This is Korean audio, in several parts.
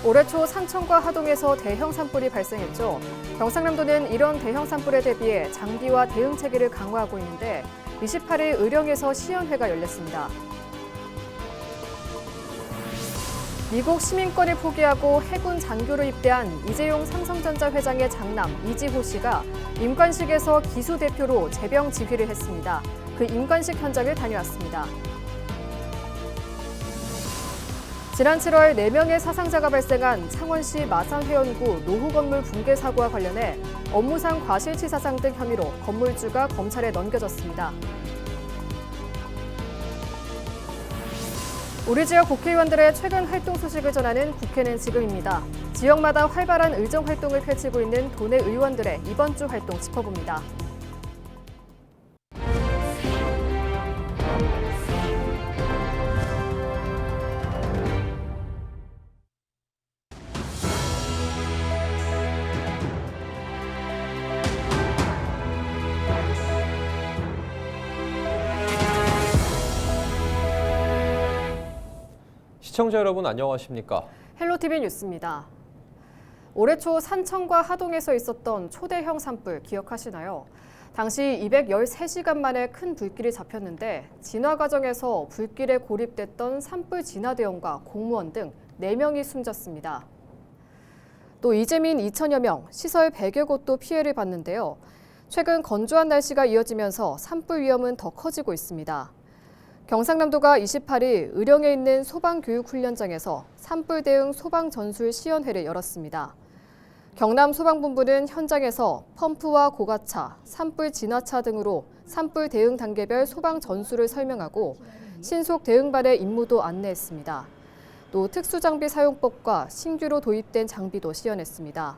올해 초 산청과 하동에서 대형 산불이 발생했죠. 경상남도는 이런 대형 산불에 대비해 장비와 대응 체계를 강화하고 있는데 28일 의령에서 시연회가 열렸습니다. 미국 시민권을 포기하고 해군 장교로 입대한 이재용 삼성전자 회장의 장남 이지호 씨가 임관식에서 기수 대표로 재병 지휘를 했습니다. 그 임관식 현장을 다녀왔습니다. 지난 7월 4명의 사상자가 발생한 창원시 마산회원구 노후 건물 붕괴 사고와 관련해 업무상 과실치사상 등 혐의로 건물주가 검찰에 넘겨졌습니다. 우리 지역 국회의원들의 최근 활동 소식을 전하는 국회는 지금입니다. 지역마다 활발한 의정 활동을 펼치고 있는 도내 의원들의 이번 주 활동 짚어봅니다. 시청자 여러분 안녕하십니까? 헬로티비 뉴스입니다. 올해 초 산청과 하동에서 있었던 초대형 산불 기억하시나요? 당시 213시간 만에 큰 불길이 잡혔는데 진화 과정에서 불길에 고립됐던 산불 진화대원과 공무원 등 4명이 숨졌습니다. 또 이재민 2천여 명, 시설 100여 곳도 피해를 봤는데요. 최근 건조한 날씨가 이어지면서 산불 위험은 더 커지고 있습니다. 경상남도가 28일 의령에 있는 소방교육훈련장에서 산불 대응 소방전술 시연회를 열었습니다. 경남소방본부는 현장에서 펌프와 고가차, 산불 진화차 등으로 산불 대응 단계별 소방 전술을 설명하고 신속 대응반의 임무도 안내했습니다. 또 특수장비 사용법과 신규로 도입된 장비도 시연했습니다.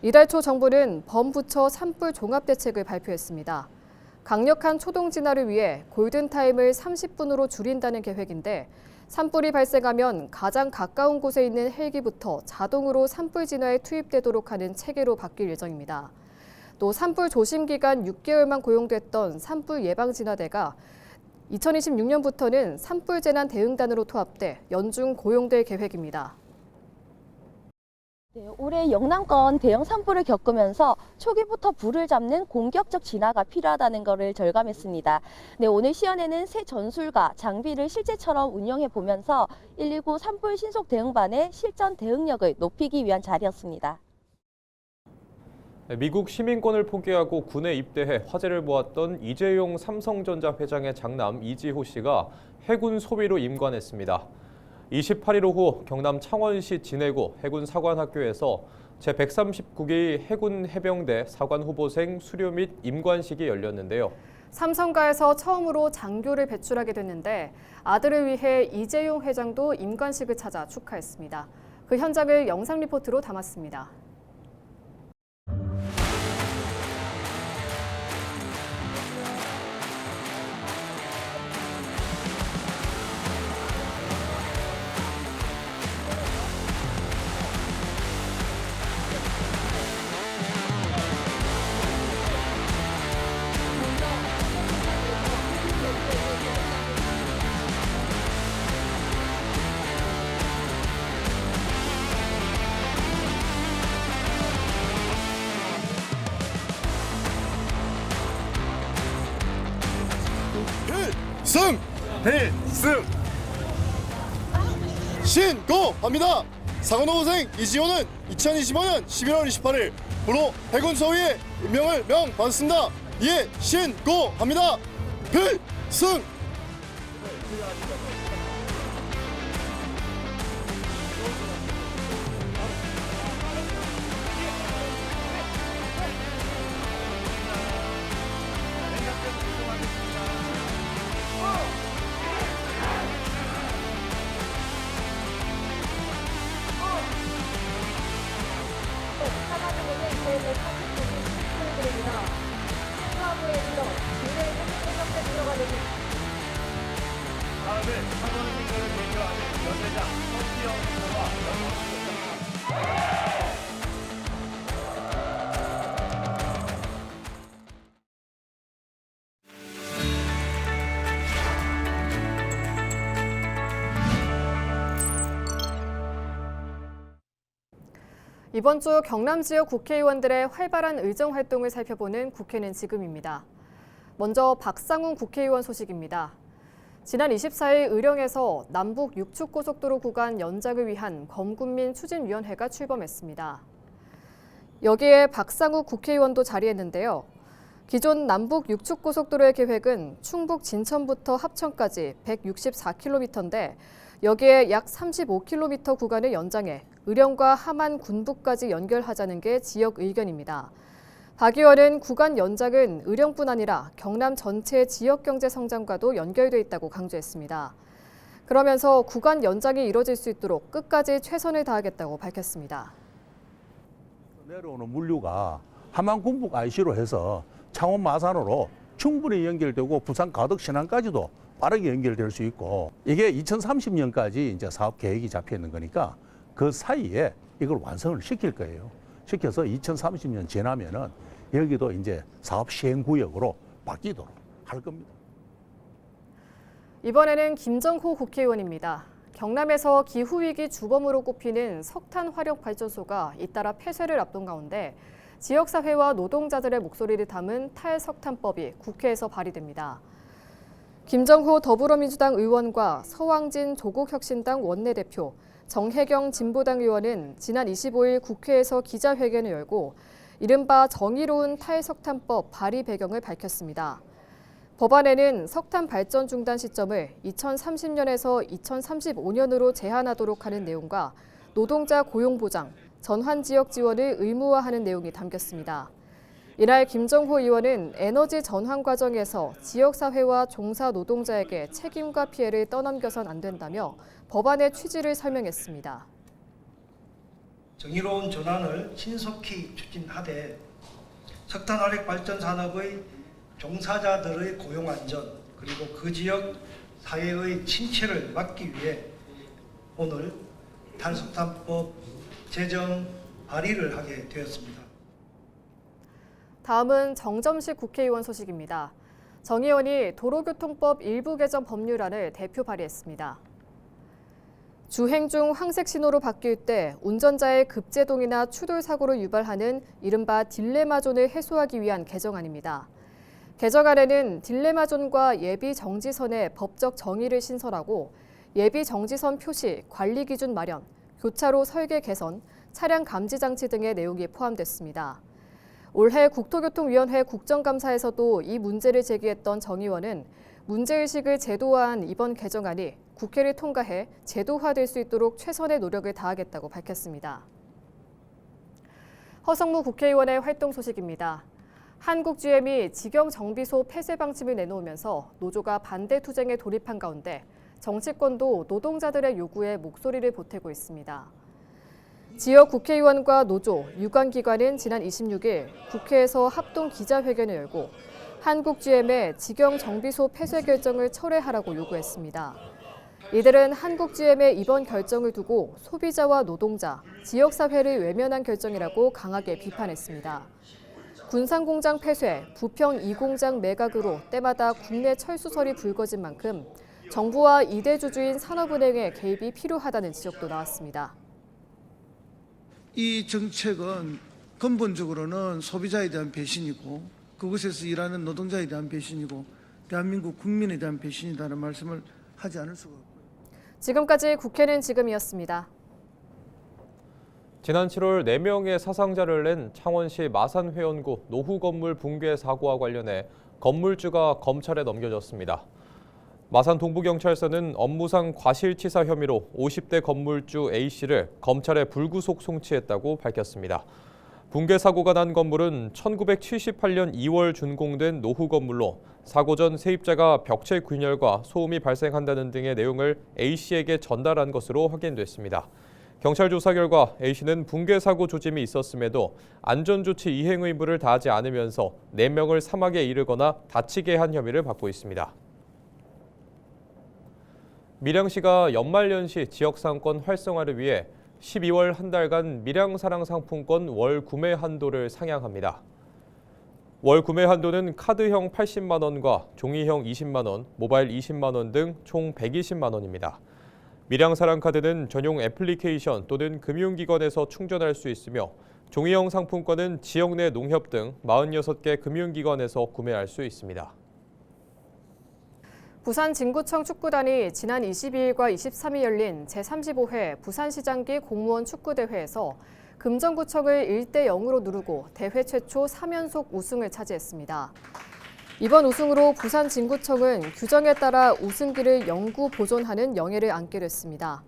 이달 초 정부는 범부처 산불 종합대책을 발표했습니다. 강력한 초동 진화를 위해 골든타임을 30분으로 줄인다는 계획인데 산불이 발생하면 가장 가까운 곳에 있는 헬기부터 자동으로 산불 진화에 투입되도록 하는 체계로 바뀔 예정입니다. 또 산불 조심 기간 6개월만 고용됐던 산불 예방 진화대가 2026년부터는 산불 재난 대응단으로 투합돼 연중 고용될 계획입니다. 네, 올해 영남권 대형 산불을 겪으면서 초기부터 불을 잡는 공격적 진화가 필요하다는 것을 절감했습니다. 네, 오늘 시연회는 새 전술과 장비를 실제처럼 운영해 보면서 119 산불 신속 대응반의 실전 대응력을 높이기 위한 자리였습니다. 미국 시민권을 포기하고 군에 입대해 화제를 모았던 이재용 삼성전자 회장의 장남 이지호 씨가 해군 소위로 임관했습니다. 28일 오후 경남 창원시 진해구 해군사관학교에서 제139기 해군 해병대 사관 후보생 수료 및 임관식이 열렸는데요. 삼성가에서 처음으로 장교를 배출하게 됐는데 아들을 위해 이재용 회장도 임관식을 찾아 축하했습니다. 그 현장을 영상 리포트로 담았습니다. 필승! 신고합니다! 사관후보생 이지호는 2025년 11월 28일 부로 해군소위에 임명을 명받았습니다. 이에 신고합니다! 필승! 다음은 사관생활을 대표하는 연대장 서지영 후보와 이번 주 경남 지역 국회의원들의 활발한 의정 활동을 살펴보는 국회는 지금입니다. 먼저 박상훈 국회의원 소식입니다. 지난 24일 의령에서 남북 육축고속도로 구간 연장을 위한 범군민 추진위원회가 출범했습니다. 여기에 박상욱 국회의원도 자리했는데요. 기존 남북 육축고속도로의 계획은 충북 진천부터 합천까지 164km인데 여기에 약 35km 구간을 연장해 의령과 함안 군부까지 연결하자는 게 지역 의견입니다. 박 의원은 구간 연장은 의령뿐 아니라 경남 전체 지역 경제 성장과도 연결돼 있다고 강조했습니다. 그러면서 구간 연장이 이뤄질 수 있도록 끝까지 최선을 다하겠다고 밝혔습니다. 내려오는 물류가 함안 군북 IC로 해서 창원 마산으로 충분히 연결되고 부산 가덕 신안까지도 빠르게 연결될 수 있고 이게 2030년까지 이제 사업 계획이 잡혀 있는 거니까 그 사이에 이걸 완성을 시킬 거예요. 시켜서 2030년 지나면은 여기도 이제 사업 시행 구역으로 바뀌도록 할 겁니다. 이번에는 김정호 국회의원입니다. 경남에서 기후위기 주범으로 꼽히는 석탄 화력 발전소가 잇따라 폐쇄를 앞둔 가운데 지역사회와 노동자들의 목소리를 담은 탈석탄법이 국회에서 발의됩니다. 김정호 더불어민주당 의원과 서왕진 조국혁신당 원내대표, 정혜경 진보당 의원은 지난 25일 국회에서 기자회견을 열고 이른바 정의로운 탈석탄법 발의 배경을 밝혔습니다. 법안에는 석탄 발전 중단 시점을 2030년에서 2035년으로 제한하도록 하는 내용과 노동자 고용 보장, 전환 지역 지원을 의무화하는 내용이 담겼습니다. 이날 김정호 의원은 에너지 전환 과정에서 지역사회와 종사 노동자에게 책임과 피해를 떠넘겨선 안 된다며 법안의 취지를 설명했습니다. 정의로운 전환을 신속히 추진하되 석탄 화력 발전 산업의 종사자들의 고용 안전 그리고 그 지역 사회의 침체를 막기 위해 오늘 탈석탄법 제정 발의를 하게 되었습니다. 다음은 정점식 국회의원 소식입니다. 정 의원이 도로교통법 일부 개정 법률안을 대표 발의했습니다. 주행 중 황색 신호로 바뀔 때 운전자의 급제동이나 추돌 사고를 유발하는 이른바 딜레마존을 해소하기 위한 개정안입니다. 개정안에는 딜레마존과 예비 정지선의 법적 정의를 신설하고 예비 정지선 표시, 관리 기준 마련, 교차로 설계 개선, 차량 감지 장치 등의 내용이 포함됐습니다. 올해 국토교통위원회 국정감사에서도 이 문제를 제기했던 정 의원은 문제의식을 제도화한 이번 개정안이 국회를 통과해 제도화될 수 있도록 최선의 노력을 다하겠다고 밝혔습니다. 허성무 국회의원의 활동 소식입니다. 한국GM이 직영정비소 폐쇄 방침을 내놓으면서 노조가 반대 투쟁에 돌입한 가운데 정치권도 노동자들의 요구에 목소리를 보태고 있습니다. 지역 국회의원과 노조, 유관기관은 지난 26일 국회에서 합동 기자회견을 열고 한국GM의 직영정비소 폐쇄 결정을 철회하라고 요구했습니다. 이들은 한국GM의 이번 결정을 두고 소비자와 노동자, 지역사회를 외면한 결정이라고 강하게 비판했습니다. 군산공장 폐쇄, 부평 2공장 매각으로 때마다 국내 철수설이 불거진 만큼 정부와 이대주주인 산업은행의 개입이 필요하다는 지적도 나왔습니다. 이 정책은 근본적으로는 소비자에 대한 배신이고 그곳에서 일하는 노동자에 대한 배신이고 대한민국 국민에 대한 배신이라는 말씀을 하지 않을 수가 없고요. 지금까지 국회는 지금이었습니다. 지난 7월 4명의 사상자를 낸 창원시 마산회원구 노후 건물 붕괴 사고와 관련해 건물주가 검찰에 넘겨졌습니다. 마산 동부경찰서는 업무상 과실치사 혐의로 50대 건물주 A씨를 검찰에 불구속 송치했다고 밝혔습니다. 붕괴 사고가 난 건물은 1978년 2월 준공된 노후 건물로 사고 전 세입자가 벽체 균열과 소음이 발생한다는 등의 내용을 A씨에게 전달한 것으로 확인됐습니다. 경찰 조사 결과 A씨는 붕괴 사고 조짐이 있었음에도 안전조치 이행 의무를 다하지 않으면서 4명을 사망에 이르거나 다치게 한 혐의를 받고 있습니다. 밀양시가 연말연시 지역상권 활성화를 위해 12월 한 달간 밀양사랑상품권 월 구매 한도를 상향합니다. 월 구매 한도는 카드형 80만 원과 종이형 20만 원, 모바일 20만 원 등 총 120만 원입니다. 밀양사랑카드는 전용 애플리케이션 또는 금융기관에서 충전할 수 있으며 종이형 상품권은 지역 내 농협 등 46개 금융기관에서 구매할 수 있습니다. 부산 진구청 축구단이 지난 22일과 23일 열린 제35회 부산시장기 공무원 축구대회에서 금정구청을 1대0으로 누르고 대회 최초 3연속 우승을 차지했습니다. 이번 우승으로 부산 진구청은 규정에 따라 우승기를 영구 보존하는 영예를 안게 됐습니다.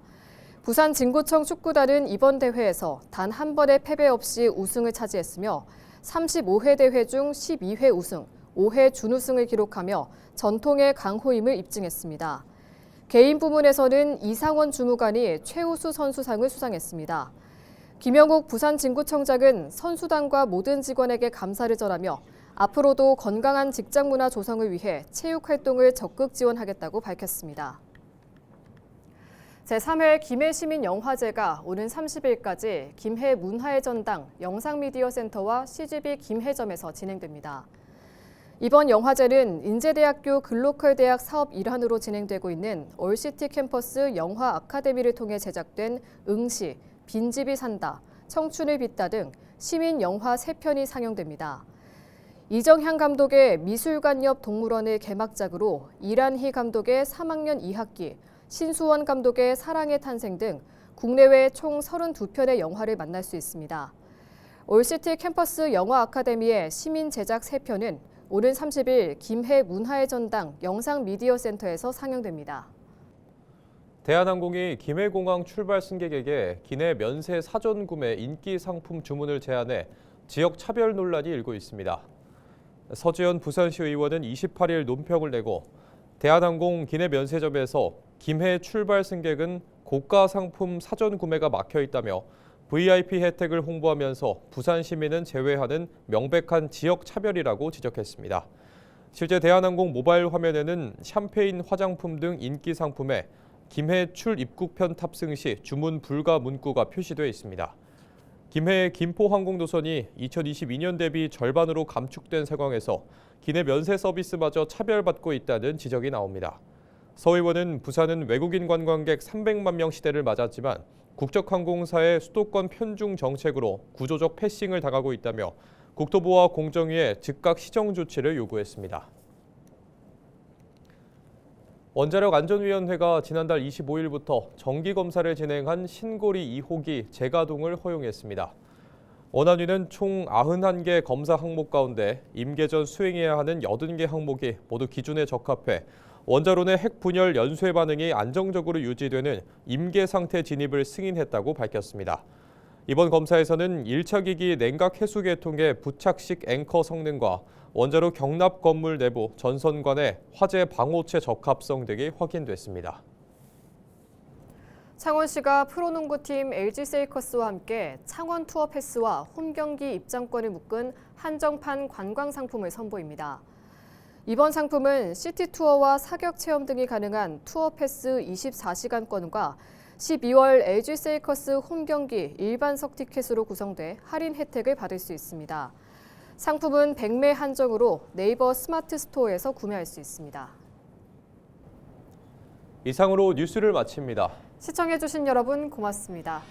부산 진구청 축구단은 이번 대회에서 단 한 번의 패배 없이 우승을 차지했으며 35회 대회 중 12회 우승, 5회 준우승을 기록하며 전통의 강호임을 입증했습니다. 개인 부문에서는 이상원 주무관이 최우수 선수상을 수상했습니다. 김영욱 부산 진구청장은 선수단과 모든 직원에게 감사를 전하며 앞으로도 건강한 직장 문화 조성을 위해 체육 활동을 적극 지원하겠다고 밝혔습니다. 제3회 김해시민영화제가 오는 30일까지 김해 문화의 전당 영상미디어센터와 CGV 김해점에서 진행됩니다. 이번 영화제는 인제대학교 글로컬대학 사업 일환으로 진행되고 있는 올시티 캠퍼스 영화 아카데미를 통해 제작된 응시, 빈집이 산다, 청춘을 빚다 등 시민 영화 3편이 상영됩니다. 이정향 감독의 미술관 옆 동물원을 개막작으로 이란희 감독의 3학년 2학기, 신수원 감독의 사랑의 탄생 등 국내외 총 32편의 영화를 만날 수 있습니다. 올시티 캠퍼스 영화 아카데미의 시민 제작 3편은 오는 30일 김해 문화의 전당 영상미디어센터에서 상영됩니다. 대한항공이 김해공항 출발 승객에게 기내 면세 사전 구매 인기 상품 주문을 제한해 지역 차별 논란이 일고 있습니다. 서지현 부산시 의원은 28일 논평을 내고 대한항공 기내 면세점에서 김해 출발 승객은 고가 상품 사전 구매가 막혀 있다며 VIP 혜택을 홍보하면서 부산 시민은 제외하는 명백한 지역 차별이라고 지적했습니다. 실제 대한항공 모바일 화면에는 샴페인 화장품 등 인기 상품에 김해 출입국편 탑승 시 주문 불가 문구가 표시되어 있습니다. 김해 김포항공도선이 2022년 대비 절반으로 감축된 상황에서 기내 면세 서비스마저 차별받고 있다는 지적이 나옵니다. 서 의원은 부산은 외국인 관광객 300만 명 시대를 맞았지만 국적항공사의 수도권 편중 정책으로 구조적 패싱을 당하고 있다며 국토부와 공정위에 즉각 시정 조치를 요구했습니다. 원자력안전위원회가 지난달 25일부터 정기검사를 진행한 신고리 2호기 재가동을 허용했습니다. 원안위는 총 91개 검사 항목 가운데 임계 전 수행해야 하는 80개 항목이 모두 기준에 적합해 원자로의 핵 분열 연쇄 반응이 안정적으로 유지되는 임계 상태 진입을 승인했다고 밝혔습니다. 이번 검사에서는 1차 기기 냉각 해수 계통의 부착식 앵커 성능과 원자로 경납 건물 내부 전선관의 화재 방호체 적합성 등이 확인됐습니다. 창원시가 프로농구팀 LG세이커스와 함께 창원 투어 패스와 홈 경기 입장권을 묶은 한정판 관광 상품을 선보입니다. 이번 상품은 시티 투어와 사격 체험 등이 가능한 투어 패스 24시간권과 12월 LG세이커스 홈 경기 일반석 티켓으로 구성돼 할인 혜택을 받을 수 있습니다. 상품은 100매 한정으로 네이버 스마트 스토어에서 구매할 수 있습니다. 이상으로 뉴스를 마칩니다. 시청해주신 여러분 고맙습니다.